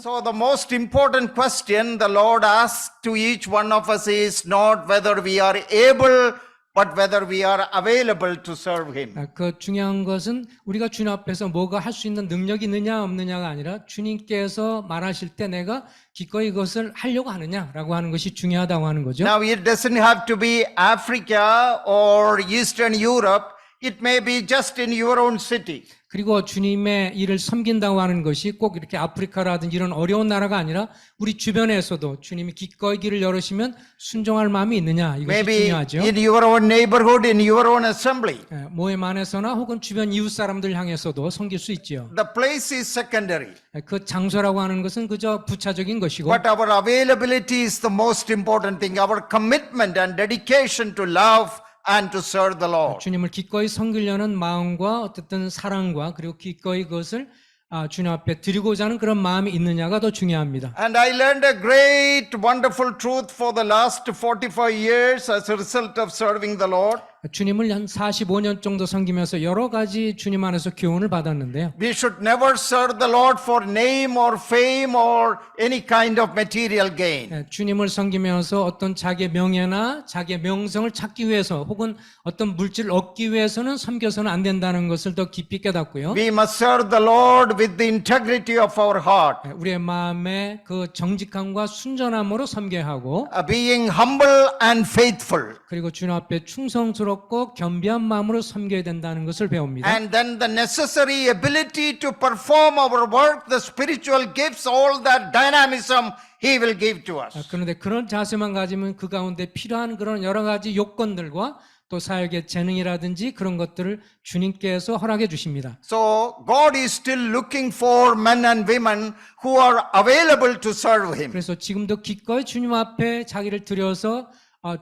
So the most important question the Lord asks to each one of us is not whether we are able, but whether we are available to serve Him. 그 중요한 것은 우리가 주님 앞에서 뭐가 할 수 있는 능력이 있느냐 없느냐가 아니라 주님께서 말하실 때 내가 기꺼이 그것을 하려고 하느냐라고 하는 것이 중요하다고 하는 거죠. Now it doesn't have to be Africa or Eastern Europe. It may be just in your own city. 그리고 주님의 일을 섬긴다고 하는 것이 꼭 이렇게 아프리카라든지 이런 어려운 나라가 아니라 우리 주변에서도 주님이 기꺼이 길을 열으시면 순종할 마음이 있느냐 이것이 Maybe 중요하죠. in your own neighborhood, in your own assembly. 모임 안에서나 혹은 주변 이웃 사람들 향해서도 섬길 수 있지요. The place is secondary. 그 장소라고 하는 것은 그저 부차적인 것이고 But our availability is the most important thing. Our commitment and dedication to love and to serve the Lord. 주님을 기꺼이 섬기려는 마음과 어쨌든 사랑과 그리고 기꺼이 그것을 주님 앞에 드리고자 하는 그런 마음이 있느냐가 더 중요합니다. And I learned a great, wonderful truth for the last 45 years as a result of serving the Lord. 주님을 한 45년 정도 섬기면서 여러 가지 주님 안에서 교훈을 받았는데요. We should never serve the Lord for name or fame or any kind of material gain. 주님을 섬기면서 어떤 자기의 명예나 자기의 명성을 찾기 위해서 혹은 어떤 물질을 얻기 위해서는 섬겨서는 안 된다는 것을 더 깊이 깨닫고요. We must serve the Lord with the integrity of our heart. 우리의 마음의 그 정직함과 순전함으로 섬겨야 하고 Being humble and faithful. 그리고 주님 앞에 충성스럽고 겸비한 마음으로 섬겨야 된다는 것을 배웁니다. And then the necessary ability to perform our work, the spiritual gifts, all that dynamism He will give to us. 그런데 그런 자세만 가지면 그 가운데 필요한 그런 여러 가지 요건들과 또 사역의 재능이라든지 그런 것들을 주님께서 허락해 주십니다. So God is still looking for men and women who are available to serve Him. 그래서 지금도 기꺼이 주님 앞에 자기를 들여서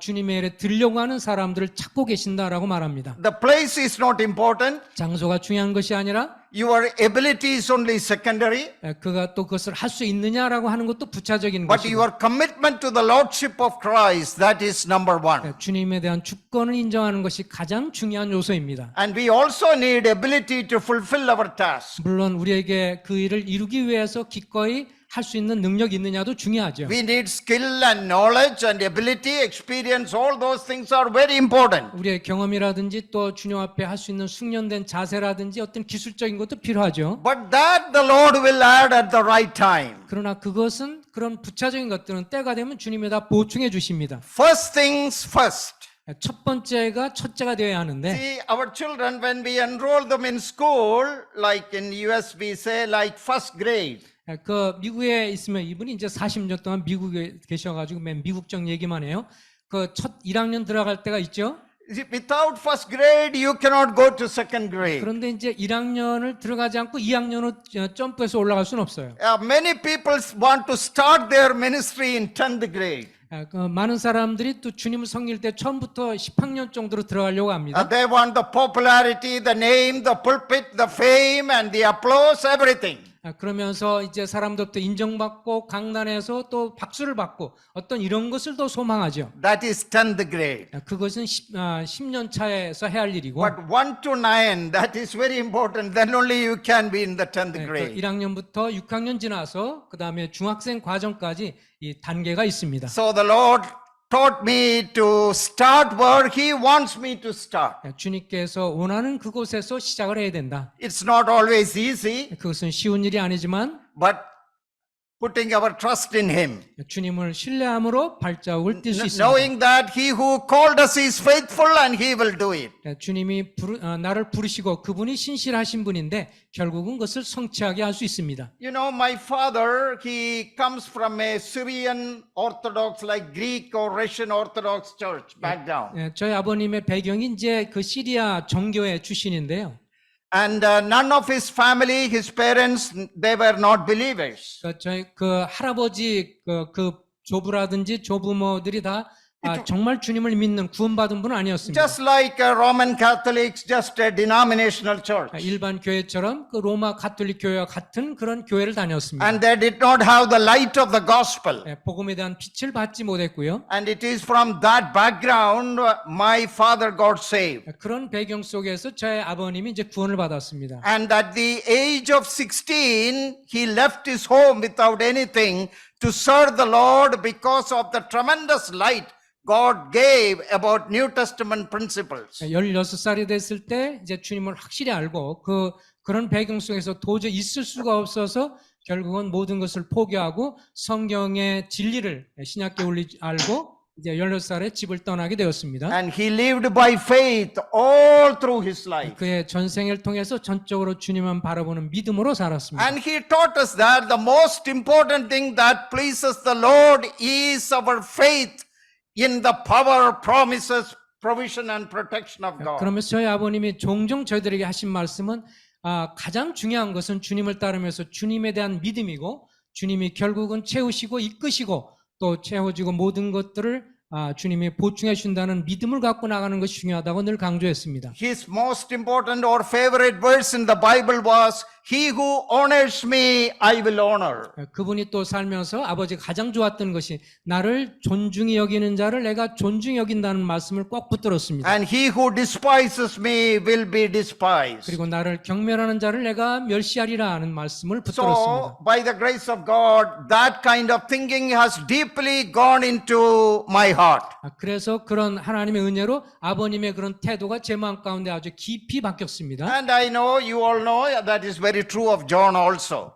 주님의 일에 드리려고 하는 사람들을 찾고 계신다라고 말합니다. The place is not important. 장소가 중요한 것이 아니라 Your ability is only secondary. 그가 또 그것을 할 수 있느냐라고 하는 것도 부차적인 But 것이고 your commitment to the Lordship of Christ, that is number one. 주님에 대한 주권을 인정하는 것이 가장 중요한 요소입니다. And we also need ability to fulfill our task. 물론 우리에게 그 일을 이루기 위해서 기꺼이 할 수 있는 능력이 있느냐도 중요하죠. We need skill and knowledge and ability, experience, all those things are very important. 우리의 경험이라든지 또 주님 앞에 할 수 있는 숙련된 자세라든지 어떤 기술적인 것도 필요하죠. But that the Lord will add at the right time. 그러나 그것은 그런 부차적인 것들은 때가 되면 주님이 다 보충해 주십니다. First things first. 첫 번째가 첫째가 되어야 하는데 See, our children, when we enroll them in school, like in US we say like first grade. 그 미국에 있으면 이분이 이제 40년 동안 미국에 계셔가지고 맨 미국적 얘기만 해요. 그 첫 1학년 들어갈 때가 있죠. Without first grade, you cannot go to second grade. 그런데 이제 1학년을 들어가지 않고 2학년으로 점프해서 올라갈 수는 없어요. Many people want to start their ministry in 10th grade. 많은 사람들이 또 주님을 섬길 때 처음부터 10학년 정도로 들어가려고 합니다. They want the popularity, the name, the pulpit, the fame, and the applause, everything. 그러면서 이제 사람들부터 인정받고 강단에서 또 박수를 받고 어떤 이런 것을 더 소망하죠. That is 10th grade. 그것은 10년 차에서 해야 할 일이고 But 1 to 9, that is very important. Then only you can be in the 10th grade. 1학년부터 6학년 지나서 그 다음에 중학생 과정까지 이 단계가 있습니다. So the Lord taught me to start where He wants me to start. 주님께서 원하는 그곳에서 시작을 해야 된다. It's not always easy, 그것은 쉬운 일이 아니지만 but putting our trust in Him. 주님을 신뢰함으로 발자국을 뗄 수 있습니다. Knowing that He who called us is faithful and He will do it. 주님이 나를 부르시고 그분이 신실하신 분인데 결국은 그것을 성취하게 할 수 있습니다. You know, my father, he comes from a Syrian Orthodox, like Greek or Russian Orthodox church background. 저희 아버님의 배경이 이제 그 시리아 정교회 출신인데요. And none of his family, his parents, they were not believers. 저희 그 할아버지 그 조부라든지 조부모들이 다 정말 주님을 믿는 구원받은 분은 아니었습니다. Just like Roman Catholics, just a denominational church. 일반 교회처럼 그 로마 가톨릭 교회와 같은 그런 교회를 다녔습니다. And they did not have the light of the gospel. 복음에 대한 빛을 받지 못했고요. And it is from that background my father got saved. 그런 배경 속에서 저의 아버님이 이제 구원을 받았습니다. And at the age of 16, he left his home without anything to serve the Lord because of the tremendous light God gave about New Testament principles. 16살이 됐을 때 이제 주님을 확실히 알고 그런 배경 속에서 도저히 있을 수가 없어서 결국은 모든 것을 포기하고 성경의 진리를 신약계 원리 알고 이제 16살에 집을 떠나게 되었습니다. And he lived by faith all through his life. 그의 전생을 통해서 전적으로 주님만 바라보는 믿음으로 살았습니다. And he taught us that the most important thing that pleases the Lord is our faith in the power, promises, provision and protection of God. 그러면서 저희 아버님이 종종 저희들에게 하신 말씀은 가장 중요한 것은 주님을 따르면서 주님에 대한 믿음이고 주님이 결국은 채우시고 이끄시고 또 채워지고 모든 것들을 주님이 보충해 준다는 믿음을 갖고 나가는 것이 중요하다고 늘 강조했습니다. His most important or favorite verse in the Bible was, He who honors me, I will honor. 그분이 또 살면서 아버지가 가장 좋았던 것이 나를 존중히 여기는 자를 내가 존중히 여긴다는 말씀을 꼭 붙들었습니다. And he who despises me will be despised. 그리고 나를 경멸하는 자를 내가 멸시하리라 하는 말씀을 붙들었습니다. So, by the grace of God, that kind of thinking has deeply gone into my heart. 그래서 그런 하나님의 은혜로 아버님의 그런 태도가 제 마음 가운데 아주 깊이 바뀌었습니다. And I know, you all know, that is very true of John also.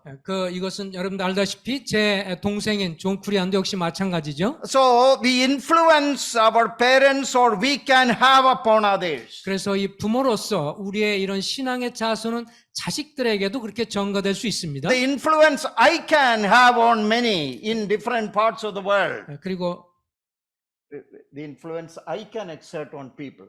이것은 여러분들 알다시피 제 동생인 존 쿠리안도 역시 마찬가지죠. So, we influence our parents or we can have upon others. 그래서 이 부모로서 우리의 이런 신앙의 자손은 자식들에게도 그렇게 전가될 수 있습니다. The influence I can have on many in different parts of the world. 그리고 The influence I can exert on people.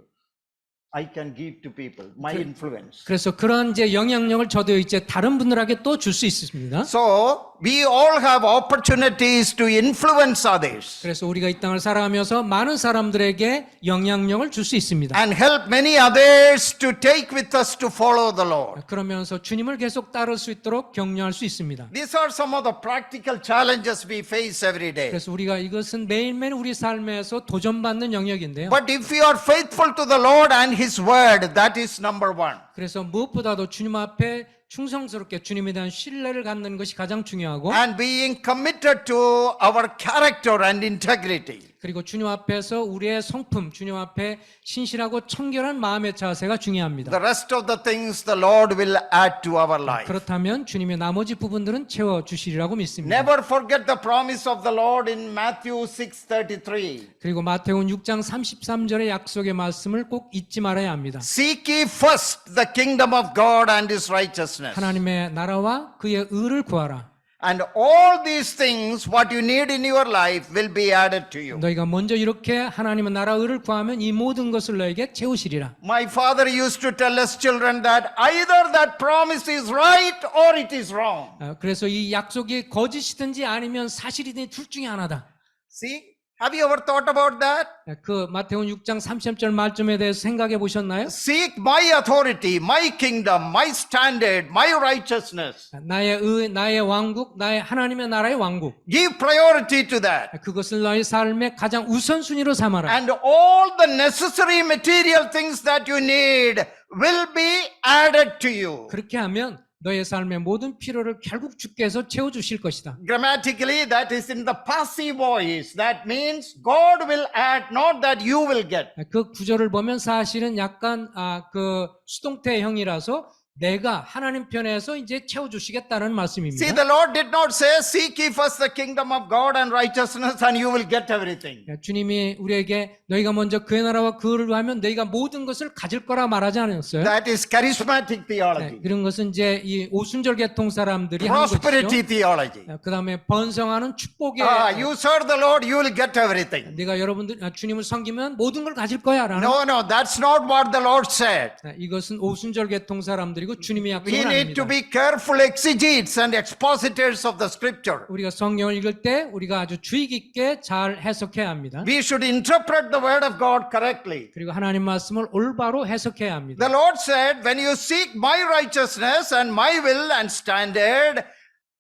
I can give to people, my influence. 그래서 그런 이제 영향력을 저도 이제 다른 분들에게 또 줄 수 있습니다. So, we all have opportunities to influence others 그래서 우리가 이 땅을 살아가면서 많은 사람들에게 영향력을 줄 수 있습니다. and help many others to take with us to follow the Lord. 그러면서 주님을 계속 따를 수 있도록 격려할 수 있습니다. These are some of the practical challenges we face every day. 그래서 우리가 이것은 매일매일 우리 삶에서 도전받는 영역인데요. But if we are faithful to the Lord and His Word, that is number one. 그래서 무엇보다도 주님 앞에 충성스럽게 주님에 대한 신뢰를 갖는 것이 가장 중요하고 And being committed to our character and integrity. 그리고 주님 앞에서 우리의 성품, 주님 앞에 신실하고 청결한 마음의 자세가 중요합니다. The rest of the things the Lord will add to our life. 그렇다면 주님의 나머지 부분들은 채워주시리라고 믿습니다. Never forget the promise of the Lord in Matthew 6:33. 그리고 마태복음 6장 33절의 약속의 말씀을 꼭 잊지 말아야 합니다. Seek ye first the kingdom of God and His righteousness. 하나님의 나라와 그의 의를 구하라. And all these things, what you need in your life, will be added to you. 너희가 먼저 이렇게 하나님의 나라 의를 구하면 이 모든 것을 너에게 채우시리라. My father used to tell us children that either that promise is right or it is wrong. 그래서 이 약속이 거짓이든지 아니면 사실이든지 둘 중에 하나다. See? Have you ever thought about that? 그 마태복음 6장 30절 말씀에 대해서 생각해 보셨나요? Seek my authority, my kingdom, my standard, my righteousness. 나의 의, 나의 왕국, 나의 하나님의 나라의 왕국. Give priority to that. 그것을 너의 삶의 가장 우선순위로 삼아라. And all the necessary material things that you need will be added to you. 그렇게 하면 너의 삶의 모든 필요를 결국 주께서 채워주실 것이다. Grammatically, that is in the passive voice. That means God will add, not that you will get. 그 구절을 보면 사실은 약간 그 수동태형이라서 내가 하나님 편에서 이제 채워주시겠다는 See, 말씀입니다. the Lord did not say, seek ye first the kingdom of God and righteousness and you will get everything. 주님이 우리에게 너희가 먼저 그의 나라와 그를 구하면 너희가 모든 것을 가질 거라 말하지 않았어요. That is charismatic theology. 그런 것은 이제 이 오순절 계통 사람들이 하는 Prosperity 것이죠. theology. 그 다음에 번성하는 축복의 You serve the Lord, you will get everything. 네가 여러분들 주님을 섬기면 모든 걸 가질 거야 라는 No, that's not what the Lord said. 이것은 오순절 계통 사람들이 받아들이고 주님의 We 약속은 need to 아닙니다. be careful exegetes and expositors of the scripture. 우리가 성경을 읽을 때 우리가 아주 주의 깊게 잘 해석해야 합니다. We should interpret the word of God correctly. 그리고 하나님 말씀을 올바로 해석해야 합니다. The Lord said, when you seek my righteousness and my will and standard,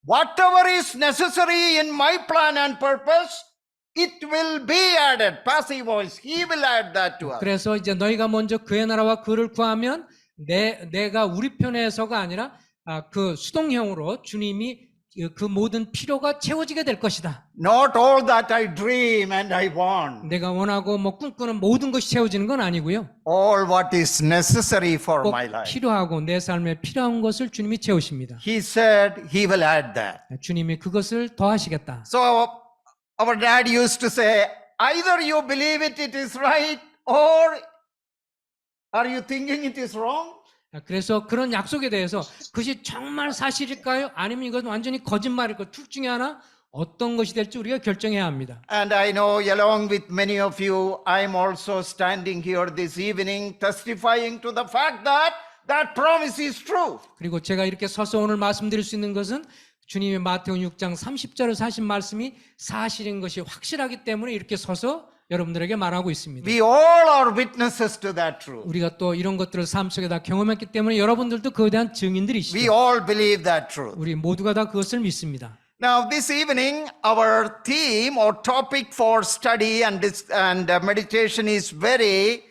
whatever is necessary in my plan and purpose, it will be added. Passive voice. He will add that to us. 그래서 이제 너희가 먼저 그의 나라와 그를 구하면 내가 우리 편에서가 아니라 그 수동형으로 주님이 그 모든 필요가 채워지게 될 것이다. Not all that I dream and I want. 내가 원하고 뭐 꿈꾸는 모든 것이 채워지는 건 아니고요. All what is necessary for 꼭 my life. 필요하고 내 삶에 필요한 것을 주님이 채우십니다. He said he will add that. 주님이 그것을 더하시겠다. So our dad used to say, either you believe it is right, or are you thinking it is wrong? 그래서 그런 약속에 대해서 그것이 정말 사실일까요? 아니면 이건 완전히 거짓말일까요? 둘 중에 하나 어떤 것이 될지 우리가 결정해야 합니다. And I know along with many of you, I'm also standing here this evening testifying to the fact that that promise is true. 그리고 제가 이렇게 서서 오늘 말씀드릴 수 있는 것은 주님의 마태복음 6장 30절에서 하신 말씀이 사실인 것이 확실하기 때문에 이렇게 서서 여러분들에게 말하고 있습니다. We all are witnesses to that truth. 우리가 또 이런 것들을 삶 속에 다 경험했기 때문에 여러분들도 그에 대한 We 증인들이시죠. all believe that truth. 우리 모두가 다 그것을 믿습니다. Now, this evening, our theme or topic for study and meditation is very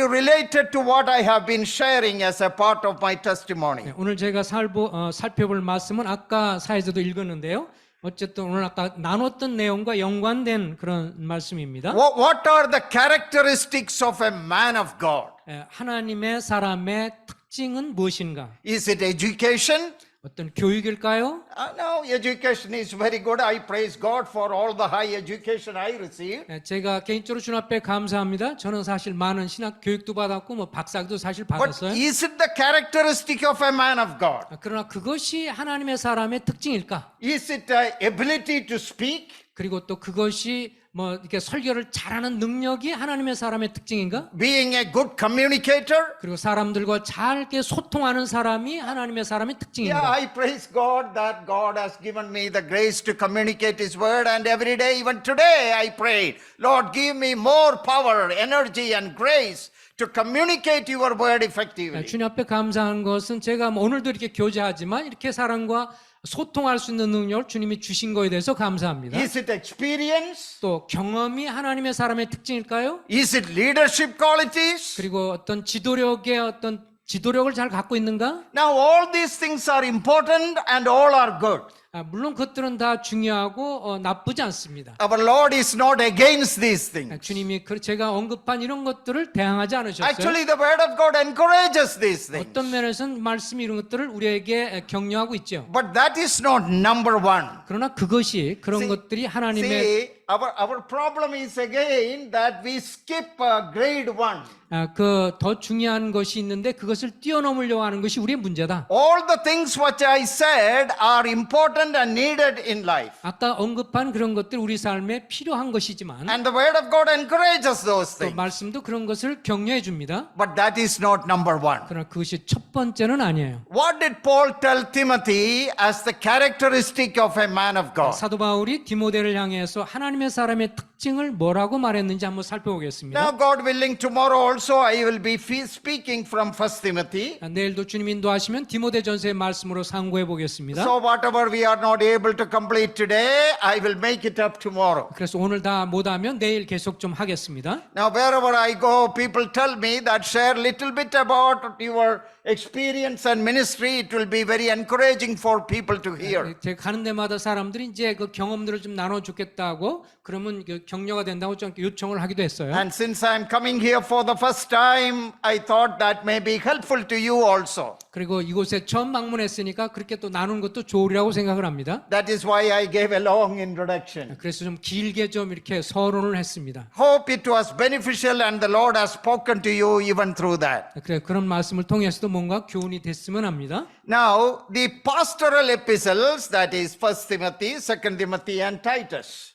related to what I have been sharing as a part of my testimony. 오늘 제가 살펴볼 말씀은 아까 사회에서도 읽었는데요. 어쨌든 오늘 아까 나눴던 내용과 연관된 그런 말씀입니다. What are the characteristics of a man of God? 하나님의 사람의 특징은 무엇인가? Is it education? 어떤 교육일까요? No, education is very good. I praise God for all the high education I received. 제가 개인적으로 주님 앞에 감사합니다. 저는 사실 많은 신학 교육도 받았고 뭐 박사도 사실 But 받았어요. is it the characteristic of a man of God? 그러나 그것이 하나님의 사람의 특징일까? Is it the ability to speak? 그리고 또 그것이 뭐 이렇게 설교를 잘하는 능력이 하나님의 사람의 특징인가? Being a good communicator? 그리고 사람들과 잘게 소통하는 사람이 하나님의 사람의 Yeah, 특징인가? I praise God that God has given me the grace to communicate His word, and every day, even today, I prayed, Lord, give me more power, energy, and grace to communicate your word effectively. 주님 앞에 감사한 것은 제가 뭐 오늘도 이렇게 교제하지만 이렇게 사람과 소통할 수 있는 능력을 주님이 주신 거에 대해서 감사합니다. Is it experience? 또 경험이 하나님의 사람의 특징일까요? Is it leadership qualities? 그리고 어떤 지도력을 잘 갖고 있는가? Now, all these things are important and all are good. 물론 그것들은 다 중요하고 나쁘지 않습니다. Our Lord is not against these things. 주님이 제가 언급한 이런 것들을 대항하지 않으셨어요. Actually, the word of God encourages these things. 어떤 면에서는 말씀이 이런 것들을 우리에게 격려하고 있죠. But that is not number one. 그러나 그것이 그런 것들이 하나님의 See, our problem is again that we skip grade 1. 그 더 중요한 것이 있는데 그것을 뛰어넘으려고 하는 것이 우리의 문제다. All the things which I said are important and needed in life. 아까 언급한 그런 것들 우리 삶에 필요한 것이지만 And the word of God encourages those 또 things. 말씀도 그런 것을 격려해 줍니다. But that is not number one. 그러나 그것이 첫 번째는 아니에요. What did Paul tell Timothy as the characteristic of a man of God? 사도 바울이 디모데를 향해서 하나님의 사람의 특징을 뭐라고 말했는지 한번 살펴보겠습니다. Now, God willing, tomorrow also I will be speaking from 1 Timothy. 내일도 주님 인도하시면 디모데전서의 말씀으로 상고해 보겠습니다. So whatever we are not able to complete today, I will make it up tomorrow. 그래서 오늘 다 못하면 내일 계속 좀 하겠습니다. Now, wherever I go, people tell me that share little bit about your experience and ministry. It will be very encouraging for people to hear. 제가 가는 데마다 사람들이 이제 그 경험들을 좀 나눠주겠다고 그러면 그 격려가 된다고 좀 요청을 하기도 했어요. And since I'm coming here for the first time, I thought that may be helpful to you also. 그리고 이곳에 처음 방문했으니까 그렇게 또 나누는 것도 좋으리라고 생각을 합니다. That is why I gave a long introduction. 그래서 좀 길게 좀 이렇게 서론을 했습니다. Hope it was beneficial and the Lord has spoken to you even through that. 그래 그런 말씀을 통해서도 뭔가 교훈이 됐으면 합니다. Now, the pastoral epistles, that is 1 Timothy, 2 Timothy, and Titus.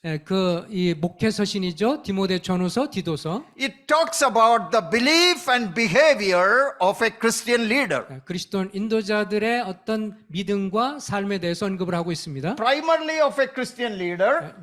이 목회 서신이죠. 디모데 전후서, 디도서. It talks about the belief and behavior of a Christian leader. 그리스도인 인도자들의 어떤 믿음과 삶에 대해서 언급을 하고 있습니다. Primarily of a Christian leader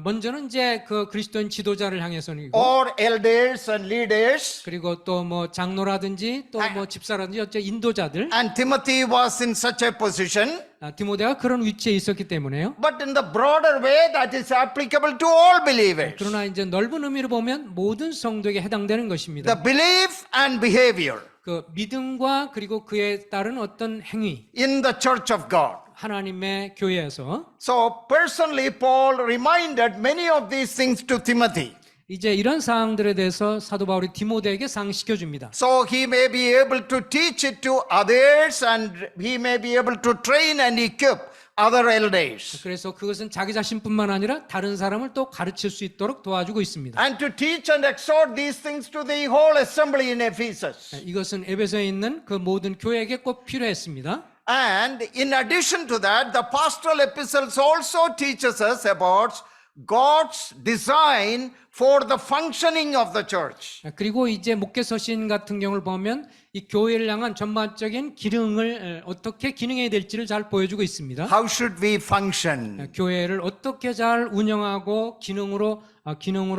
먼저는 이제 그 그리스도인 지도자를 향해서는 or elders and leaders. 그리고 또 뭐 장로라든지 또 뭐 집사라든지 어째 인도자들. And Timothy was in such a position. 디모데가 그런 위치에 있었기 때문에요. But in the broader way, that is applicable to all believers. 그러나 이제 넓은 의미로 보면 모든 성도에게 해당되는 것입니다. The belief and behavior 그 믿음과 그리고 그에 따른 어떤 행위, in the church of God. 하나님의 교회에서 So personally, Paul reminded many of these things to Timothy. 이제 이런 사항들에 대해서 사도 바울이 디모데에게 상시켜 줍니다. So he may be able to teach it to others and he may be able to train and equip other elders. 그래서 그것은 자기 자신뿐만 아니라 다른 사람을 또 가르칠 수 있도록 도와주고 있습니다. And to teach and exhort these things to the whole assembly in Ephesus. 이것은 에베소에 있는 그 모든 교회에게 꼭 필요했습니다. And in addition to that, the pastoral epistles also teaches us about God's design for the functioning of the church. 그리고 이제 목회 서신 같은 경우를 보면 이 교회를 향한 전반적인 기능을 어떻게 기능해야 될지를 잘 보여주고 있습니다. How should we function? 교회를 어떻게 잘 운영하고 기능으로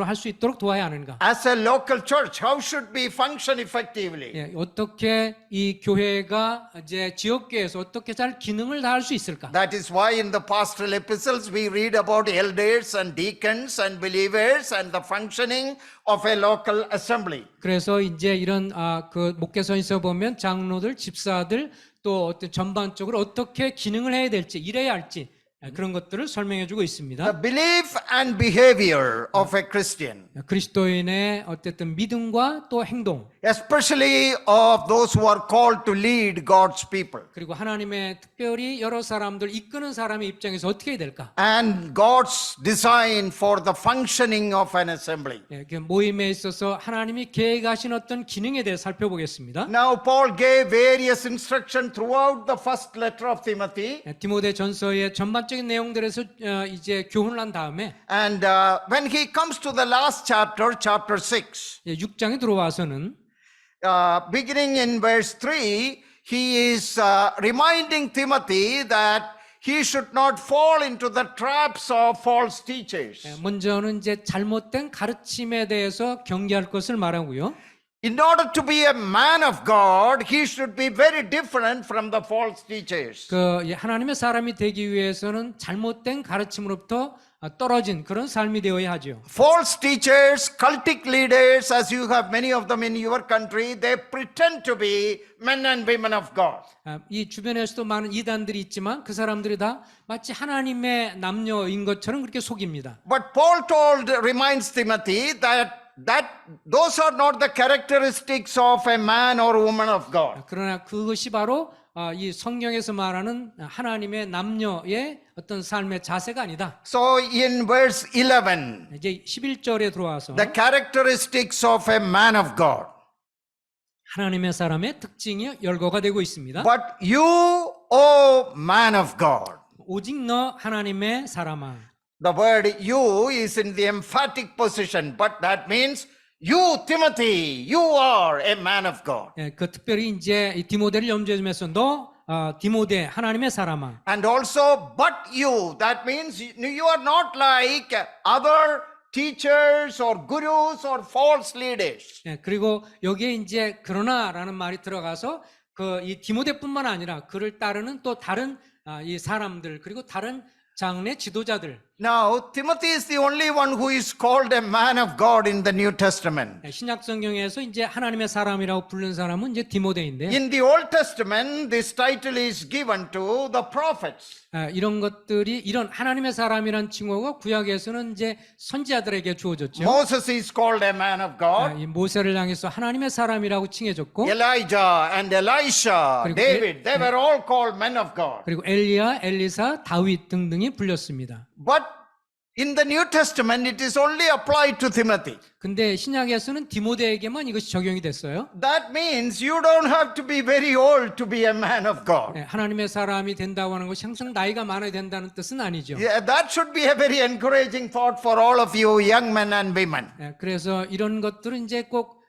할 수 있도록 도와야 하는가? As a local church, how should we function effectively? 예, 어떻게 이 교회가 이제 지역교회에서 어떻게 잘 기능을 다할 수 있을까? That is why in the pastoral epistles we read about elders and deacons and believers and the functioning of a local assembly. 그래서 이제 이런 그 목회서에서 보면 장로들, 집사들 또 어떤 전반적으로 어떻게 기능을 해야 될지, 일해야 할지 그런 것들을 설명해주고 있습니다. The belief and behavior of a Christian, 그리스도인의 어쨌든 믿음과 또 행동, especially of those who are called to lead God's people, 그리고 하나님의 특별히 여러 사람들 이끄는 사람의 입장에서 어떻게 해야 될까? and God's design for the functioning of an assembly. 그 모임에 있어서 하나님이 계획하신 어떤 기능에 대해 살펴보겠습니다. Now, Paul gave various instruction throughout the first letter of Timothy. 디모데 전서의 전반적인 내용들에서 이제 교훈을 한 다음에 And when he comes to the last chapter, chapter 6, 6장에 들어와서는 beginning in verse 3, he is reminding Timothy that he should not fall into the traps of false teachers. 먼저는 이제 잘못된 가르침에 대해서 경계할 것을 말하고요. In order to be a man of God, he should be very different from the false teachers. 하나님의 사람이 되기 위해서는 잘못된 가르침으로부터 떨어진 그런 삶이 되어야 하죠. False teachers, cultic leaders, as you have many of them in your country, they pretend to be men and women of God. 이 주변에서도 많은 이단들이 있지만 그 사람들이 다 마치 하나님의 남녀인 것처럼 그렇게 속입니다. But Paul reminds Timothy that those are not the characteristics of a man or woman of God. 그러나 그것이 바로 이 성경에서 말하는 하나님의 남녀의 어떤 삶의 자세가 아니다. So in verse 11, 이제 11절에 들어와서 the characteristics of a man of God. 하나님의 사람의 특징이 열거가 되고 있습니다. But you, O man of God. 오직 너 하나님의 사람아. The word you is in the emphatic position, but that means you, Timothy, you are a man of God. 그 특별히 이제 이 디모데를 염두에 두면서 너 디모데 하나님의 사람아. And also, but you, that means you are not like other teachers or gurus or false leaders. 그리고 여기에 이제 그러나라는 말이 들어가서 그 이 디모데뿐만 아니라 그를 따르는 또 다른 이 사람들 그리고 다른 장래 지도자들. Now, Timothy is the only one who is called a man of God in the New Testament. 신약 성경에서 이제 하나님의 사람이라고 부르는 사람은 이제 디모데인데 In the Old Testament, this title is given to the prophets. 이런 것들이 이런 하나님의 사람이란 칭호가 구약에서는 이제 선지자들에게 주어졌죠. Moses is called a man of God. 이 모세를 향해서 하나님의 사람이라고 칭해졌고 Elijah and Elisha, 그리고 David, they were all called men of God. 그리고 엘리야, 엘리사, 다윗 등등이 불렸습니다. But in the New Testament, it is only applied to Timothy. 근데 신약에서는 디모데에게만 이것이 적용이 됐어요. That means you don't have to be very old to be a man of God. 하나님의 사람이 된다고 하는 것이 항상 나이가 많아야 된다는 뜻은 아니죠. Yeah, that should be a very encouraging thought for all of you young men and women. 그래서 이런 것들은 이제 꼭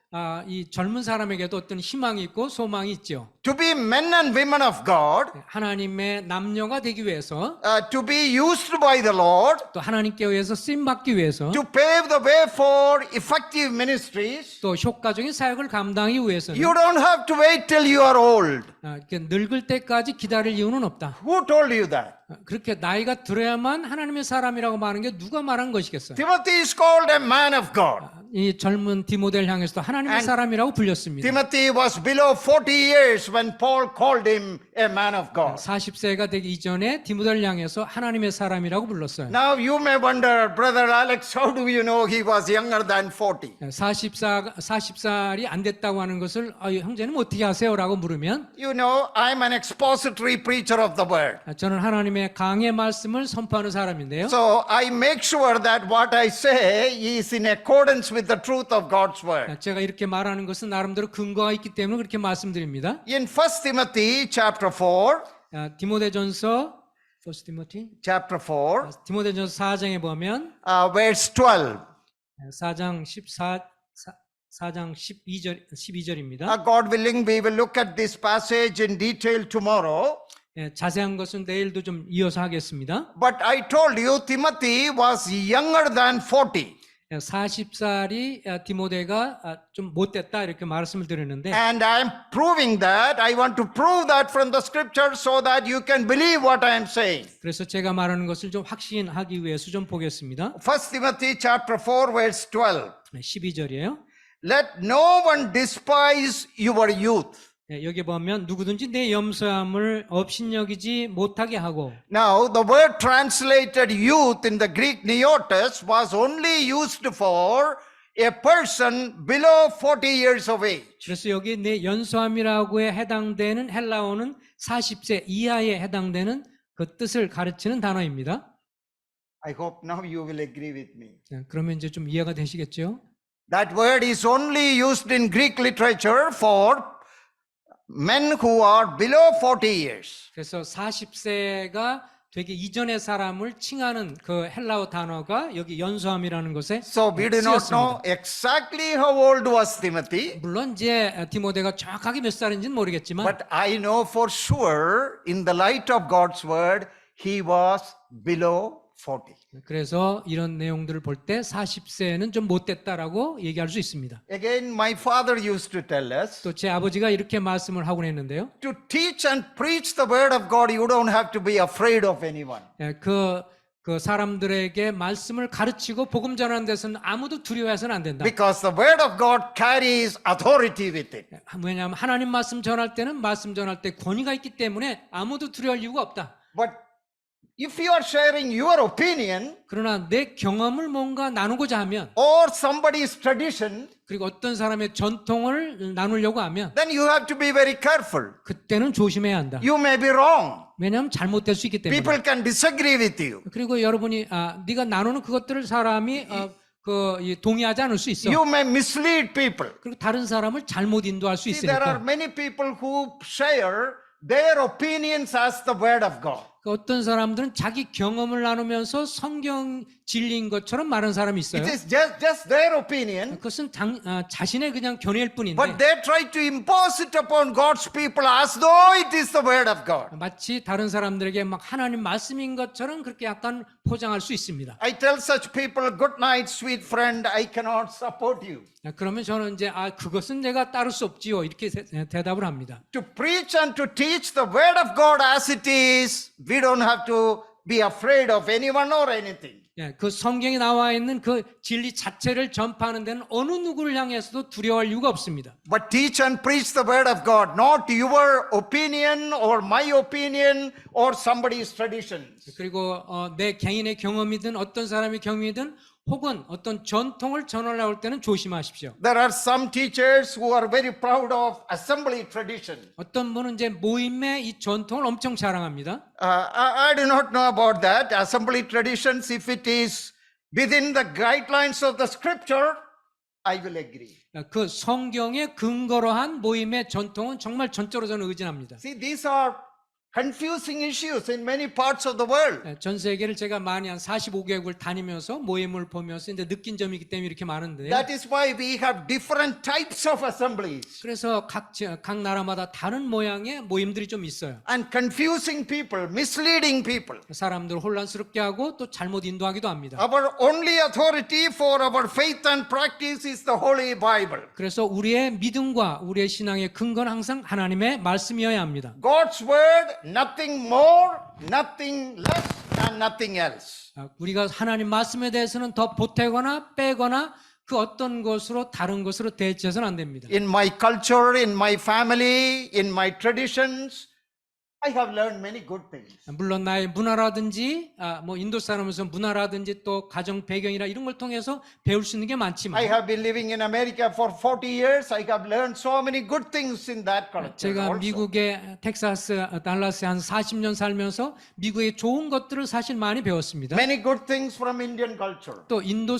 이 젊은 사람에게도 어떤 희망이 있고 소망이 있죠. To be men and women of God, 하나님의 남녀가 되기 위해서 to be used by the Lord, 또 하나님께 의해서 쓰임 받기 위해서 to pave the way for effective ministries, 또 효과적인 사역을 감당하기 위해서는 you don't have to wait till you are old. 이렇게 늙을 때까지 기다릴 이유는 없다. Who told you that? 그렇게 나이가 들어야만 하나님의 사람이라고 말하는 게 누가 말한 것이겠어요? Timothy is called a man of God. 이 젊은 디모데를 향해서도 하나님의 And 사람이라고 불렸습니다. Timothy was below 40 years when Paul called him a man of God. 40세가 되기 이전에 디모데를 향해서 하나님의 사람이라고 불렀어요. Now you may wonder, Brother Alex, how do you know he was younger than 40? 40살이 안 됐다고 하는 것을 형제님 어떻게 아세요라고 물으면 You know, I'm an expository preacher of the word. 저는 하나님의 강의 말씀을 선포하는 사람인데요. So I make sure that what I say is in accordance with the truth of God's word. 제가 이렇게 말하는 것은 나름대로 근거가 있기 때문에 그렇게 말씀드립니다. In 1 Timothy chapter 4, 디모데전서 chapter 4, 디모데전서 4장에 보면 verse 12. 4장 12절입니다. God willing, we will look at this passage in detail tomorrow. 자세한 것은 내일도 좀 이어서 하겠습니다. But I told you Timothy was younger than 40. 40살이 디모데가 좀 못됐다 이렇게 말씀을 드리는데 And I am proving that. I want to prove that from the scripture so that you can believe what I am saying. 그래서 제가 말하는 것을 좀 확신하기 위해서 좀 보겠습니다. 1 Timothy chapter 4 verse 12. 12절이에요. Let no one despise your youth. 여기 보면 누구든지 내 염소함을 업신여기지 못하게 하고 Now the word translated youth in the Greek neotes was only used for a person below 40 years of age. 그래서 여기 내 연소함이라고에 해당되는 헬라어는 40세 이하에 해당되는 그 뜻을 가르치는 단어입니다. I hope now you will agree with me. 그러면 이제 좀 이해가 되시겠죠? That word is only used in Greek literature for men who are below 40 years. 그래서 40세가 되기 이전의 사람을 칭하는 그 헬라어 단어가 여기 연소함이라는 것에 So we do not know 쓰였습니다. exactly how old was Timothy, 물론 이제 디모데가 정확하게 몇 살인지는 모르겠지만 but I know for sure in the light of God's word, he was below 40. 그래서 이런 내용들을 볼 때 40세는 좀 못됐다라고 얘기할 수 있습니다. Again, my father used to tell us, 또 제 아버지가 이렇게 말씀을 하곤 했는데요. to teach and preach the word of God, you don't have to be afraid of anyone. 그 사람들에게 말씀을 가르치고 복음 전하는 데서는 아무도 두려워해서는 안 된다. Because the word of God carries authority with it. 왜냐하면 하나님 말씀 전할 때는 말씀 전할 때 권위가 있기 때문에 아무도 두려워할 이유가 없다. But if you are sharing your opinion 그러나 내 경험을 뭔가 나누고자 하면 or somebody's tradition, 그리고 어떤 사람의 전통을 나누려고 하면 then you have to be very careful. 그때는 조심해야 한다. You may be wrong. 왜냐하면 잘못될 수 있기 때문에. People can disagree with you. 그리고 여러분이 네가 나누는 그것들을 사람이 동의하지 않을 수 있어. You may mislead people. 그리고 다른 사람을 잘못 인도할 수 See, there are 있으니까. many people who share their opinions as the word of God. 어떤 사람들은 자기 경험을 나누면서 성경 진리인 것처럼 말하는 사람이 있어요. It is just their opinion, 그것은 자신의 그냥 견해일 뿐인데 but they try to impose it upon God's people as though it is the word of God. 마치 다른 사람들에게 막 하나님 말씀인 것처럼 그렇게 약간 포장할 수 있습니다. I tell such people, good night, sweet friend, I cannot support you. 그러면 저는 이제 그것은 내가 따를 수 없지요 이렇게 대답을 합니다. To preach and to teach the word of God as it is, we don't have to be afraid of anyone or anything. 예, 그 성경에 나와 있는 그 진리 자체를 전파하는 데는 어느 누구를 향해서도 두려워할 이유가 없습니다. But teach and preach the word of God, not your opinion or my opinion or somebody's traditions. 그리고 내 개인의 경험이든 어떤 사람의 경험이든 혹은 어떤 전통을 전하려고 할 때는 조심하십시오. There are some teachers who are very proud of assembly tradition. 어떤 분은 이제 모임의 이 전통을 엄청 자랑합니다. I do not know about that. Assembly traditions, if it is within the guidelines of the scripture, I will agree. 그 성경의 근거로 한 모임의 전통은 정말 전적으로 저는 의진합니다. See, these are confusing issues in many parts of the world. 전 세계를 제가 많이 한 45개국을 다니면서 모임을 보면서 이제 느낀 점이기 때문에 이렇게 많은데요. That is why we have different types of assemblies. 그래서 각 나라마다 다른 모양의 모임들이 좀 있어요. And confusing people, misleading people. 사람들을 혼란스럽게 하고 또 잘못 인도하기도 합니다. Our only authority for our faith and practice is the Holy Bible. 그래서 우리의 믿음과 우리의 신앙의 근거는 항상 하나님의 말씀이어야 합니다. God's word, nothing more, nothing less, and nothing else. 우리가 하나님 말씀에 대해서는 더 보태거나 빼거나 그 어떤 것으로 다른 것으로 대체해서는 안 됩니다. In my culture, in my family, in my traditions, I have learned many good things. 물론 나의 문화라든지 뭐 인도 사람으로서 문화라든지 또 가정 배경이나 이런 걸 통해서 배울 수 있는 게 I 많지만 have been living in America for 40 years. I have learned so many good things in that culture. 제가 also. 미국의 텍사스 달라스에 한 40년 살면서 미국의 좋은 것들을 사실 많이 배웠습니다. Many good things from Indian culture. 또 인도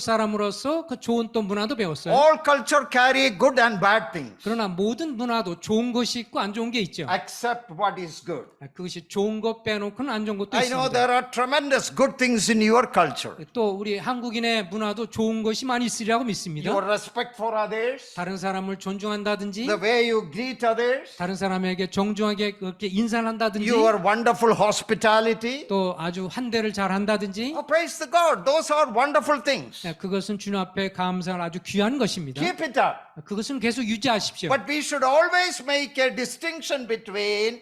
사람으로서 그 좋은 또 문화도 배웠어요. All culture carry good and bad things, 그러나 모든 문화도 좋은 것이 있고 안 좋은 게 있죠. except what is good. 그것이 좋은 것 빼놓고는 안 좋은 것도 I know 있습니다. there are tremendous good things in your culture. 또 우리 한국인의 문화도 좋은 것이 많이 있으리라고 믿습니다. Your respect for others, 다른 사람을 존중한다든지 the way you greet others, 다른 사람에게 정중하게 그렇게 인사를 한다든지 your wonderful hospitality. 또 아주 환대를 잘 한다든지 Oh, praise the God. Those are wonderful things. 그것은 주님 앞에 감사할 아주 귀한 것입니다. Keep it up. 그것은 계속 유지하십시오. But we should always make a distinction between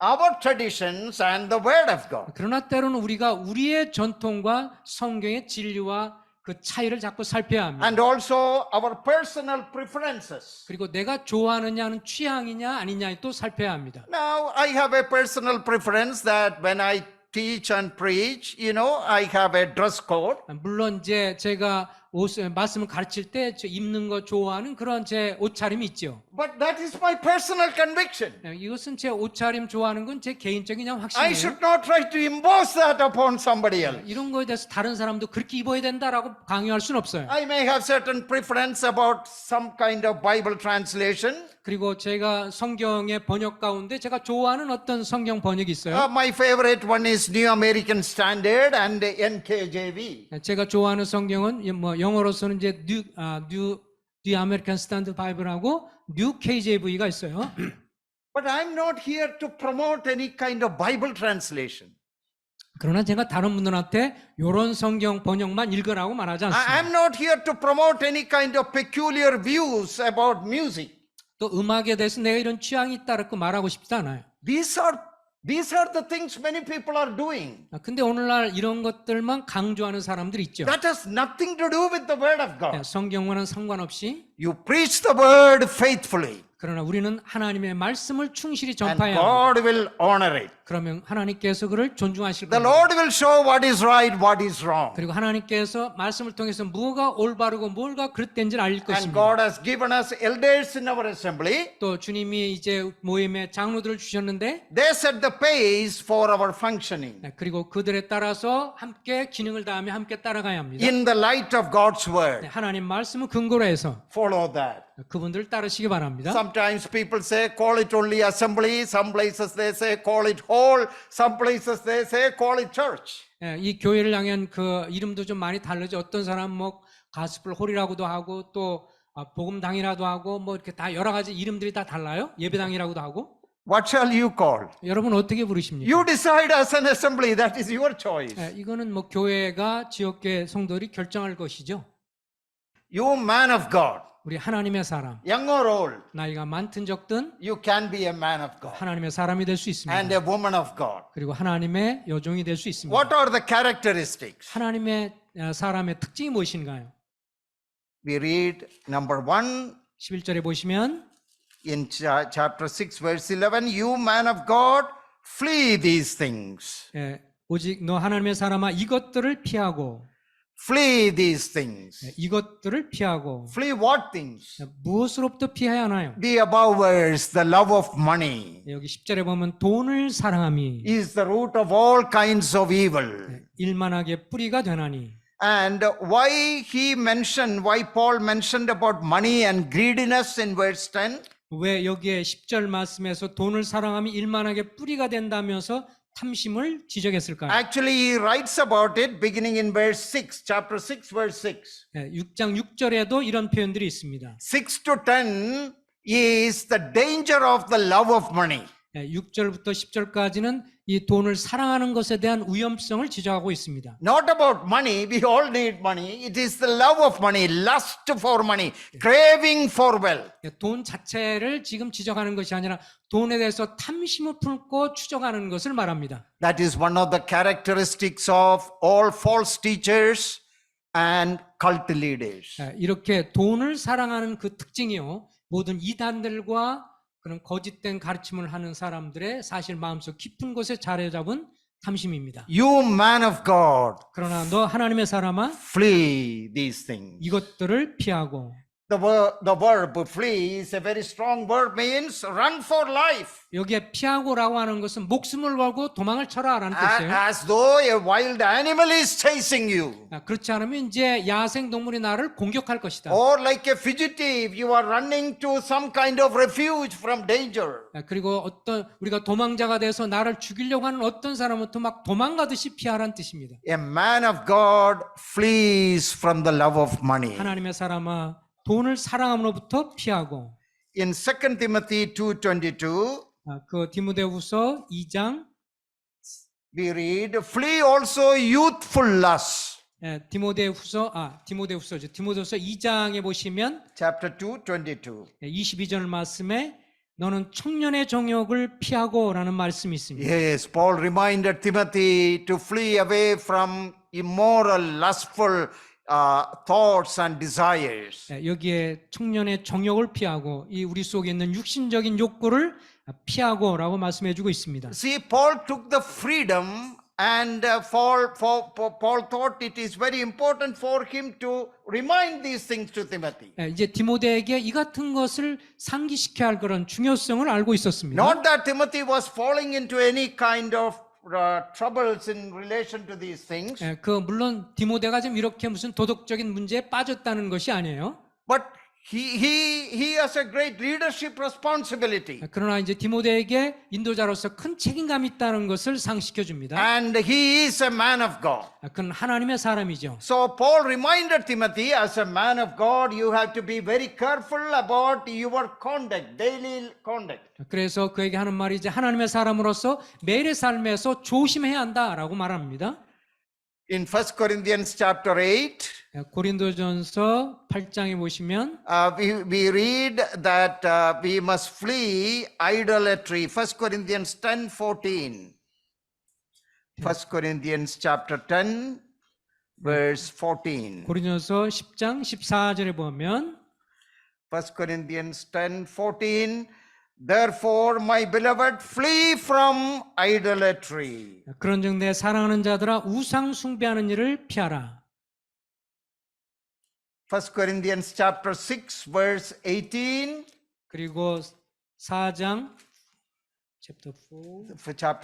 our traditions and the Word of God. 그러나 때로는 우리가 우리의 전통과 성경의 진리와 그 차이를 자꾸 살펴야 합니다. And also our personal preferences. 그리고 내가 좋아하느냐는 취향이냐 아니냐에 또 살펴야 합니다. Now, I have a personal preference that when I teach and preach, I have a dress code. 물론 이제 제가 말씀을 가르칠 때 입는 거 좋아하는 그런 제 옷차림이 있죠. But that is my personal conviction. 이것은 제 옷차림 좋아하는 건 제 개인적인 I 확신이에요. should not try to impose that upon somebody else. 이런 거에 대해서 다른 사람도 그렇게 입어야 된다라고 강요할 수는 없어요. I may have certain preference about some kind of Bible translation. 그리고 제가 성경의 번역 가운데 제가 좋아하는 어떤 성경 번역이 있어요. My favorite one is New American Standard and NKJV. 제가 좋아하는 성경은 뭐 영어로서는 이제 뉴 아메리칸 스탠드 바이블하고 뉴 KJV가 있어요. But I'm not here to promote any kind of Bible translation. 그러나 제가 다른 분들한테 이런 성경 번역만 읽으라고 말하지 않습니다. I'm not here to promote any kind of peculiar views about music. 또 음악에 대해서 내가 이런 취향이 있다고 말하고 싶지 않아요. These are the things many people are doing. 근데 오늘날 이런 것들만 강조하는 사람들이 있죠. That has nothing to do with the Word of God. 성경과는 상관없이 You preach the Word faithfully, 그러나 우리는 하나님의 말씀을 충실히 and 전파해야 합니다. God will honor it. 그러면 하나님께서 그를 존중하실 The 겁니다. Lord will show what is right, what is wrong. 그리고 하나님께서 말씀을 통해서 뭐가 올바르고 뭐가 그릇된지를 알릴 And 것입니다. God has given us elders in our assembly. 또 주님이 이제 모임에 장로들을 주셨는데 They set the pace for our functioning 그리고 그들에 따라서 함께 기능을 다하며 함께 따라가야 합니다. in the light of God's word. 하나님 말씀을 근거로 해서 Follow that. 그분들 따르시기 바랍니다. Sometimes people say, call it only assembly. Some places they say, call it hall. Some places they say, call it church. 이 교회를 향한 그 이름도 좀 많이 다르죠. 어떤 사람 뭐 가스펠 홀이라고도 하고 또 복음당이라도 하고 뭐 이렇게 다 여러 가지 이름들이 다 달라요. 예배당이라고도 하고. What shall you call? 여러분 어떻게 부르십니까? You decide as an assembly. That is your choice. 이거는 뭐 교회가 지역교회 성도들이 결정할 것이죠. You man of God. 우리 하나님의 사람, young or old, 나이가 많든 적든 you can be a man of God 하나님의 사람이 될 수 있습니다. and a woman of God. 그리고 하나님의 여종이 될 수 있습니다. What are the characteristics? 하나님의 사람의 특징이 무엇인가요? We read number 1 11절에 보시면 in chapter 6 verse 11, you man of God, flee these things. 오직 너 하나님의 사람아 이것들을 피하고 Flee these things. 이것들을 피하고 Flee what things? 무엇으로부터 피해야 하나요? The above verse, the love of money, 여기 10절에 보면 돈을 사랑함이 is the root of all kinds of evil. 일만하게 뿌리가 되나니. And why Paul mentioned about money and greediness in verse 10? 왜 여기에 10절 말씀에서 돈을 사랑함이 일만하게 뿌리가 된다면서 탐심을 지적했을까요? Actually, he writes about it beginning in verse 6, chapter 6, verse 6. 6장 6절에도 이런 표현들이 있습니다. 6 to 10 is the danger of the love of money. 6절부터 10절까지는 이 돈을 사랑하는 것에 대한 위험성을 지적하고 있습니다. Not about money, we all need money. It is the love of money, lust for money, craving for wealth. 돈 자체를 지금 지적하는 것이 아니라 돈에 대해서 탐심을 품고 추적하는 것을 말합니다. That is one of the characteristics of all false teachers and cult leaders. 이렇게 돈을 사랑하는 그 특징이요. 모든 이단들과 그런 거짓된 가르침을 하는 사람들의 사실 마음속 깊은 곳에 자리 잡은 탐심입니다. You man of God, 그러나 너 하나님의 사람아 flee these things. 이것들을 피하고. The verb flee is a very strong verb, means run for life. 여기에 피하고라고 하는 것은 목숨을 걸고 도망을 쳐라라는 뜻이에요. As though a wild animal is chasing you. 그렇지 않으면 이제 야생 동물이 나를 공격할 것이다. Or like a fugitive, you are running to some kind of refuge from danger. 그리고 어떤 우리가 도망자가 돼서 나를 죽이려고 하는 어떤 사람부터 막 도망가듯이 피하라는 뜻입니다. A man of God flees from the love of money. 하나님의 사람아 돈을 사랑함으로부터 피하고. In 2 Timothy 2:22, 그 디모데후서 2장 we read, flee also youthful lust. 디모데후서 2장에 보시면 Chapter 2:22. 22절 말씀에 너는 청년의 정욕을 피하고라는 말씀이 있습니다. Yes, Paul reminded Timothy to flee away from immoral, lustful thoughts and desires. 여기에 청년의 정욕을 피하고 이 우리 속에 있는 육신적인 욕구를 피하고라고 말씀해주고 있습니다. See, Paul took the freedom, and Paul thought it is very important for him to remind these things to Timothy. 이제 디모데에게 이 같은 것을 상기시켜야 할 그런 중요성을 알고 있었습니다. Not that Timothy was falling into any kind of troubles in relation to these things, 물론 디모데가 지금 이렇게 무슨 도덕적인 문제에 빠졌다는 것이 아니에요. but he has a great leadership responsibility. 그러나 이제 디모데에게 인도자로서 큰 책임감이 있다는 것을 상식해 줍니다. And he is a man of God. 그는 하나님의 사람이죠. So Paul reminded Timothy, as a man of God, you have to be very careful about your conduct, daily conduct. 그래서 그에게 하는 말이 이제 하나님의 사람으로서 매일의 삶에서 조심해야 한다라고 말합니다. In 1 Corinthians chapter 8, 고린도전서 8장에 보시면 we read that we must flee idolatry. 1 Corinthians 10:14. 1 Corinthians chapter 10, verse 14. 고린도전서 10장 14절에 보면 1 Corinthians 10:14. Therefore, my beloved, flee from idolatry. 그런즉 내 사랑하는 자들아 우상 숭배하는 일을 피하라. 1 Corinthians chapter 6, verse 18. 그리고 4장 Chapter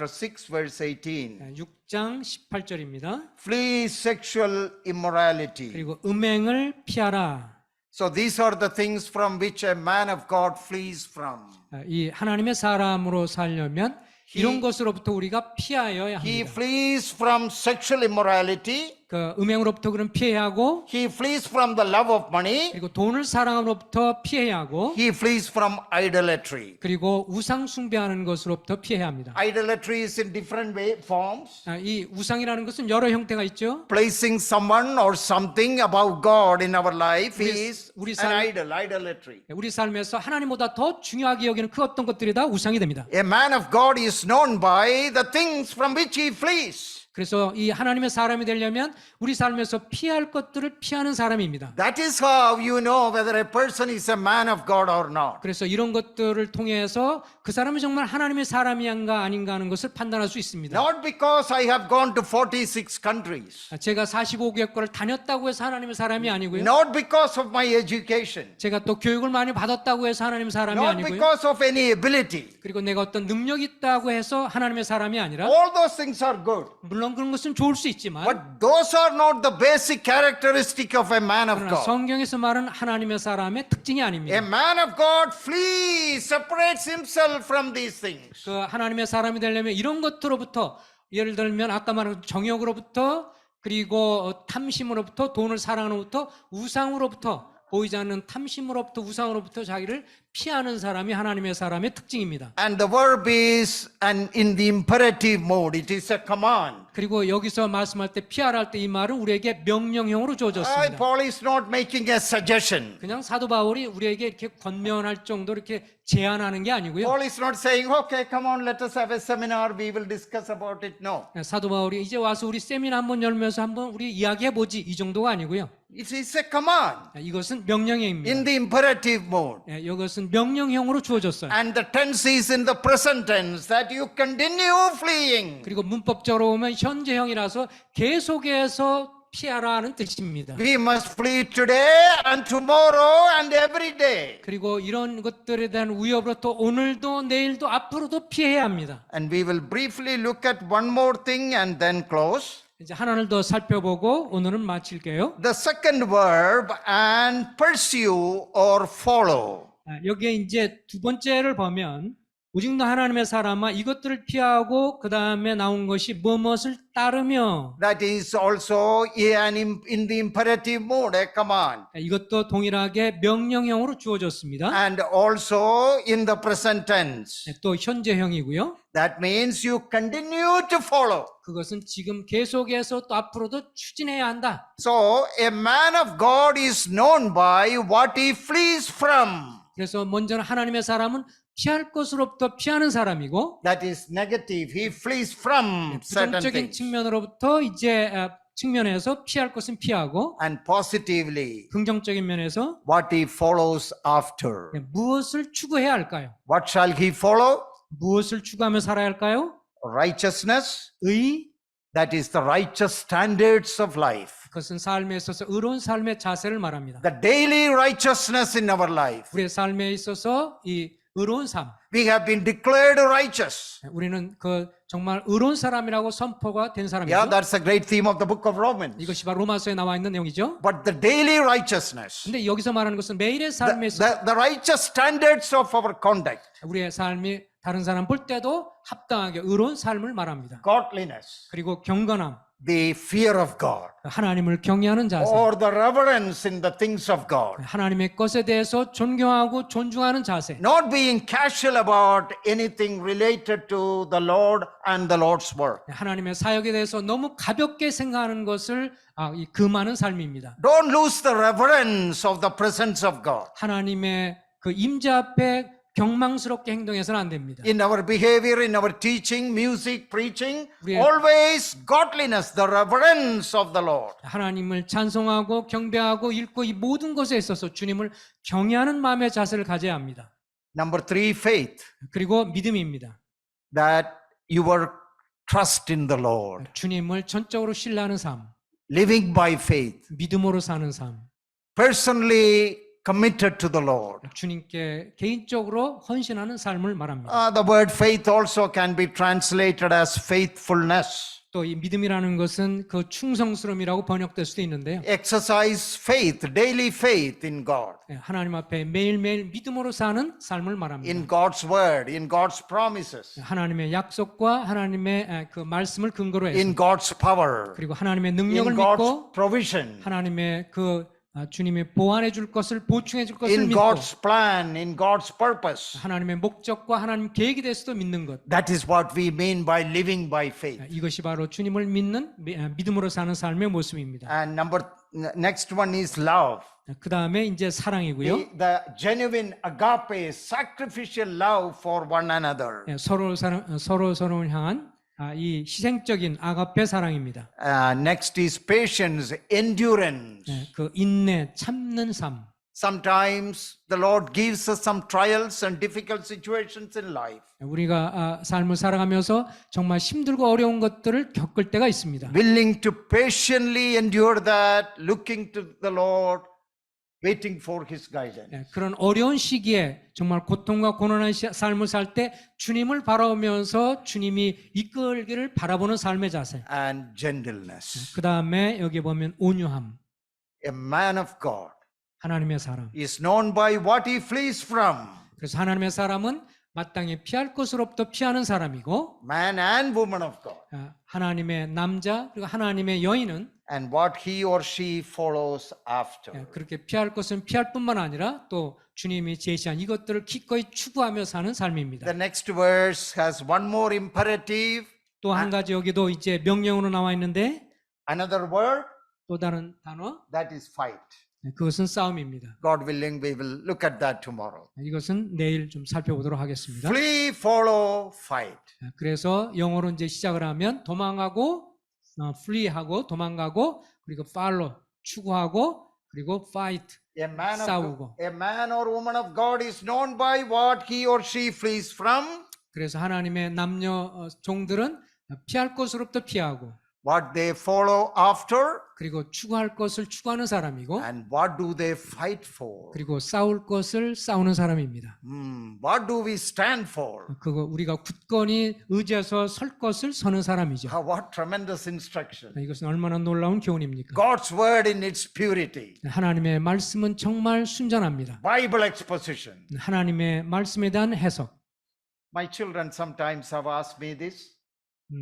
6, verse 18. 6장 18절입니다. Flee sexual immorality. 그리고 음행을 피하라. So these are the things from which a man of God flees from. 이 하나님의 사람으로 살려면 이런 것으로부터 우리가 피하여야 He 합니다. flees from sexual immorality. 그 음행으로부터 그는 피해야 하고, He flees from the love of money. 그리고 돈을 사랑함으로부터 피해야 하고, He flees from idolatry. 그리고 우상 숭배하는 것으로부터 피해야 합니다. Idolatry is in different forms. 이 우상이라는 것은 여러 형태가 있죠. Placing someone or something above God in our life is 우리 an 삶- idol, idolatry. 우리 삶에서 하나님보다 더 중요하게 여기는 그 어떤 것들이 다 우상이 됩니다. A man of God is known by the things from which he flees. 그래서 이 하나님의 사람이 되려면 우리 삶에서 피할 것들을 피하는 사람입니다. That is how you know whether a person is a man of God or not. 그래서 이런 것들을 통해서 그 사람이 정말 하나님의 사람인가 아닌가 하는 것을 판단할 수 있습니다. Not because I have gone to 46 countries. 제가 45개국을 다녔다고 해서 하나님의 사람이 아니고요. Not because of my education. 제가 또 교육을 많이 받았다고 해서 하나님의 사람이 Not 아니고요. because of any ability. 그리고 내가 어떤 능력이 있다고 해서 하나님의 사람이 아니라, All those things are good. 물론 그런 것은 좋을 수 있지만, But those are not the basic characteristic of a man of 그러나 God. 성경에서 말하는 하나님의 사람의 특징이 A 아닙니다. man of God flees, separates himself from these things. 그 하나님의 사람이 되려면 이런 것들로부터, 예를 들면 아까 말한 정욕으로부터, 그리고 탐심으로부터, 돈을 사랑으로부터, 우상으로부터, 보이지 않는 탐심으로부터, 우상으로부터 자기를 피하는 사람이 하나님의 사람의 특징입니다. And the verb is in the imperative mode. It is a command. 그리고 여기서 말씀할 때 피하라 할 때 이 말은 우리에게 명령형으로 주어졌습니다. Paul is not making a suggestion. 그냥 사도 바울이 우리에게 이렇게 권면할 정도로 이렇게 제안하는 게 아니고요. Paul is not saying, okay, come on, let us have a seminar. We will discuss about it. No. 사도 바울이 이제 와서 우리 세미나 한번 열면서 한번 우리 이야기해보지, 이 정도가 아니고요. It is a command 이것은 명령형입니다. in the imperative mode. 이것은 명령형으로 주어졌어요. And the tense is in the present tense that you continue fleeing. 그리고 문법적으로 보면 현재형이라서 계속해서 피하라는 뜻입니다. We must flee today and tomorrow and every day. 그리고 이런 것들에 대한 위협으로부터 오늘도 내일도 앞으로도 피해야 합니다. And we will briefly look at one more thing and then close. 이제 하나를 더 살펴보고 오늘은 마칠게요. The second verb, and pursue or follow. 여기에 이제 두 번째를 보면, 오직 너 하나님의 사람아 이것들을 피하고 그 다음에 나온 것이 무엇을 따르며, That is also in the imperative mode, a command. 이것도 동일하게 명령형으로 주어졌습니다. And also in the present tense. 또 현재형이고요. That means you continue to follow. 그것은 지금 계속해서 또 앞으로도 추진해야 한다. So a man of God is known by what he flees from. 그래서 먼저는 하나님의 사람은 피할 것으로부터 피하는 사람이고, That is negative. He flees from certain 부정적인 things. 측면으로부터 이제 측면에서 피할 것은 피하고, And positively, 긍정적인 면에서 what he follows after. 무엇을 추구해야 할까요? What shall he follow? 무엇을 추구하며 살아야 할까요? Righteousness. 의, That is the righteous standards of life. 그것은 삶에 있어서 의로운 삶의 자세를 말합니다. The daily righteousness in our life. 우리의 삶에 있어서 이 의로운 삶, We have been declared righteous. 우리는 그 정말 의로운 사람이라고 선포가 된 사람이죠. Yeah, that's a great theme of the book of Romans. 이것이 바로 로마서에 나와 있는 내용이죠. But the daily righteousness, 근데 여기서 말하는 것은 매일의 삶에 있어서 the righteous standards of our conduct, 우리의 삶이 다른 사람 볼 때도 합당하게 의로운 삶을 말합니다. godliness, 그리고 경건함, the fear of God, 하나님을 경외하는 자세, or the reverence in the things of God. 하나님의 것에 대해서 존경하고 존중하는 자세, Not being casual about anything related to the Lord and the Lord's work. 하나님의 사역에 대해서 너무 가볍게 생각하는 것을 금하는 삶입니다. Don't lose the reverence of the presence of God. 하나님의 그 임재 앞에 경망스럽게 행동해서는 안 됩니다. In our behavior, in our teaching, music, preaching, 우리의- always godliness, the reverence of the Lord. 하나님을 찬송하고 경배하고 읽고 이 모든 것에 있어서 주님을 경외하는 마음의 자세를 가져야 합니다. Number 3, faith. 그리고 믿음입니다. That your trust in the Lord. 주님을 전적으로 신뢰하는 삶, Living by faith. 믿음으로 사는 삶, Personally committed to the Lord. 주님께 개인적으로 헌신하는 삶을 말합니다. The word faith also can be translated as faithfulness. 또 이 믿음이라는 것은 그 충성스러움이라고 번역될 수도 있는데요. Exercise faith, daily faith in God, 예, 하나님 앞에 매일매일 믿음으로 사는 삶을 말합니다. in God's word, in God's promises, 하나님의 약속과 하나님의 그 말씀을 근거로 해서 in God's power, 그리고 하나님의 능력을 in God's 믿고 provision, 하나님의 그 주님이 보완해 줄 것을 보충해 줄 것을 in 믿고 God's plan, in God's purpose. 하나님의 목적과 하나님 계획이 대해서도 믿는 것. That is what we mean by living by faith. 이것이 바로 주님을 믿는 믿음으로 사는 삶의 모습입니다. And next one is love. 그 다음에 이제 사랑이고요. The genuine agape, sacrificial love for one another. 서로를 향한 이 희생적인 아가페 사랑입니다. Next is patience, endurance. 그 인내, 참는 삶. Sometimes the Lord gives us some trials and difficult situations in life. 우리가 삶을 살아가면서 정말 힘들고 어려운 것들을 겪을 때가 있습니다. Willing to patiently endure that, looking to the Lord, waiting for His guidance. 그런 어려운 시기에 정말 고통과 고난의 삶을 살 때 주님을 바라보면서 주님이 이끌기를 바라보는 삶의 자세. And gentleness. 그 다음에 여기 보면 온유함. A man of God 하나님의 사람. is known by what he flees from. 그래서 하나님의 사람은 마땅히 피할 것으로부터 피하는 사람이고 Man and woman of God. 하나님의 남자 그리고 하나님의 여인은 And what he or she follows after. 그렇게 피할 것은 피할 뿐만 아니라 또 주님이 제시한 이것들을 기꺼이 추구하며 사는 삶입니다. The next verse has one more imperative. 또 한 가지 여기도 이제 명령으로 나와 있는데 Another word, 또 다른 단어 that is fight. 그것은 싸움입니다. God willing, we will look at that tomorrow. 이것은 내일 좀 살펴보도록 하겠습니다. Flee, follow, fight. 그래서 영어로 이제 시작을 하면 도망가고, flee하고 도망가고, 그리고 follow 추구하고, 그리고 fight 싸우고. A man or woman of God is known by what he or she flees from. 그래서 하나님의 남녀 종들은 피할 것으로부터 피하고, what they follow after, 그리고 추구할 것을 추구하는 사람이고, and what do they fight for. 그리고 싸울 것을 싸우는 사람입니다. What do we stand for? 그거 우리가 굳건히 의지해서 설 것을 서는 사람이죠. What tremendous instruction. 이것은 얼마나 놀라운 교훈입니까? God's word in its purity. 하나님의 말씀은 정말 순전합니다. Bible exposition. 하나님의 말씀에 대한 해석. My children sometimes have asked me this.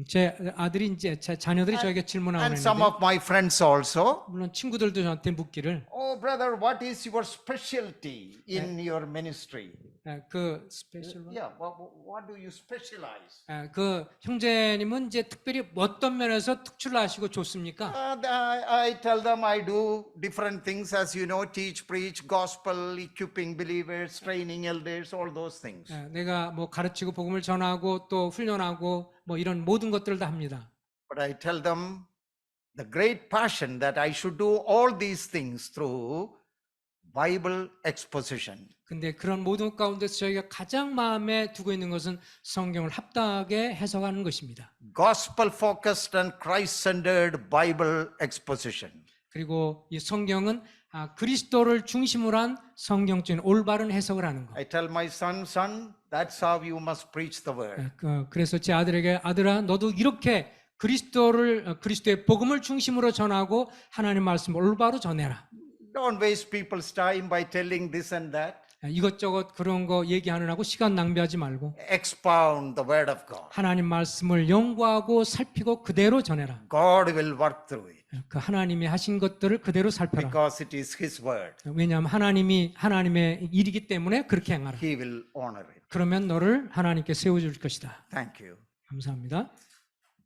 제 아들이 이제 제 자녀들이 저에게 질문하고 And some 있는데 of my friends also. 물론 친구들도 저한테 묻기를 Oh, brother, what is your specialty in your ministry? 그 스페셜 Yeah, what do you specialize? 그 형제님은 이제 특별히 어떤 면에서 특출을 하시고 좋습니까? I tell them I do different things, as you know, teach, preach, gospel, equipping believers, training elders, all those things. 내가 뭐 가르치고 복음을 전하고 또 훈련하고 뭐 이런 모든 것들을 다 합니다. But I tell them the great passion that I should do all these things through Bible exposition. 근데 그런 모든 가운데서 저희가 가장 마음에 두고 있는 것은 성경을 합당하게 해석하는 것입니다. Gospel focused and Christ-centered Bible exposition. 그리고 이 성경은 그리스도를 중심으로 한 성경적인 올바른 해석을 하는 것. I tell my son, that's how you must preach the word. 그래서 제 아들에게 아들아 너도 이렇게 그리스도의 복음을 중심으로 전하고 하나님 말씀을 올바로 전해라. Don't waste people's time by telling this and that. 이것저것 그런 거 얘기하느라고 시간 낭비하지 말고 Expound the word of God. 하나님 말씀을 연구하고 살피고 그대로 전해라. God will work through it 그 하나님이 하신 것들을 그대로 살펴라. because it is His word. 왜냐하면 하나님이 하나님의 일이기 때문에 그렇게 행하라. He will honor it. 그러면 너를 하나님께 세워줄 것이다. Thank you. 감사합니다.